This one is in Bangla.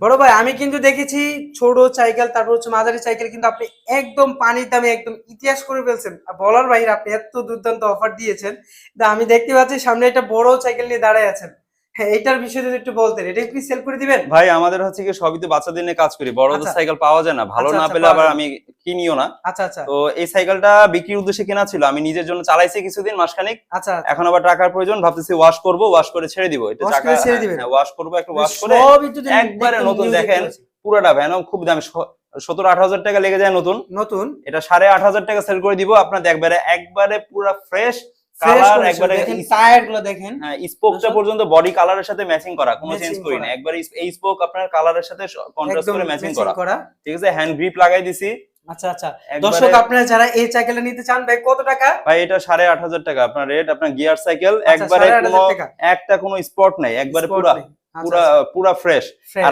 বড় ভাই আমি কিন্তু দেখেছি ছোট সাইকেল তারপর হচ্ছে মাঝারি সাইকেল কিন্তু আপনি একদম পানির দামে একদম ইতিহাস করে ফেলছেন। বলার বাইরে আপনি এত দুর্দান্ত অফার দিয়েছেন। আমি দেখতে পাচ্ছি সামনে একটা বড় সাইকেল নিয়ে দাঁড়ায় আছেন। হ্যাঁ, এটার বিষয়ে যদি একটু বলতেন, এটা কি সেল করে দিবেন? ভাই আমাদের হচ্ছে কি সবই তো বাচ্চাদের নিয়ে কাজ করি, বড়দের আচ্ছা সাইকেল পাওয়া যায় না, ভালো আচ্ছা না আচ্ছা, পেলে পাওয়া আবার যায় না। আমি কিনিও না। আচ্ছা আচ্ছা তো এই সাইকেলটা বিক্রির উদ্দেশ্যে কেনা ছিল, আমি নিজের জন্য চালাইছি কিছুদিন, মাসখানেক। আচ্ছা আচ্ছা, এখন আবার টাকার প্রয়োজন, ভাবতেছি ওয়াশ করব, ওয়াশ করে ছেড়ে দিব এটা ওয়াশ চাকা। করে ছেড়ে হ্যাঁ দিবেন? হ্যাঁ, ওয়াশ করবো, একটা মানে ওয়াশ করে সবই তো একবারে একদম নতুন। নিউ দেখতে দেখেন পাচ্ছি। পুরাটা ভ্যানও খুব দামি, 17-18 হাজার টাকা লেগে যায় নতুন। নতুন এটা 8,500 টাকা সেল করে দিব আপনার, একবারে একবারে পুরা ফ্রেশ ফ্রেশ কালার, কন্ডিশন, একবারে দেখেন টায়ার গুলো দেখেন। স্পোকটা দর্শক, পর্যন্ত বডি কালারের সাথে ম্যাচিং করা, কোনো চেঞ্জ ম্যাচিং করি না, করা, একবারে এই স্পোক আপনার কালারের সাথে কন্ট্রাস্ট একদম করে ম্যাচিং ম্যাচিং করা। করা। ঠিক আছে, হ্যান্ড গ্রিপ লাগাই দিছি আচ্ছা আচ্ছা, একবারে। দর্শক আপনারা যারা এই সাইকেলটা নিতে চান ভাই কত টাকা? ভাই এটা 8,500 টাকা আপনার রেট, আপনার গিয়ার সাইকেল, আচ্ছা, একবারে কোনো 8,500 টাকা, একটা কোনো স্পট নাই, একবারে স্পট পুরা নেই। আচ্ছা পুরা আচ্ছা, পুরা ফ্রেশ। ফ্রেশ।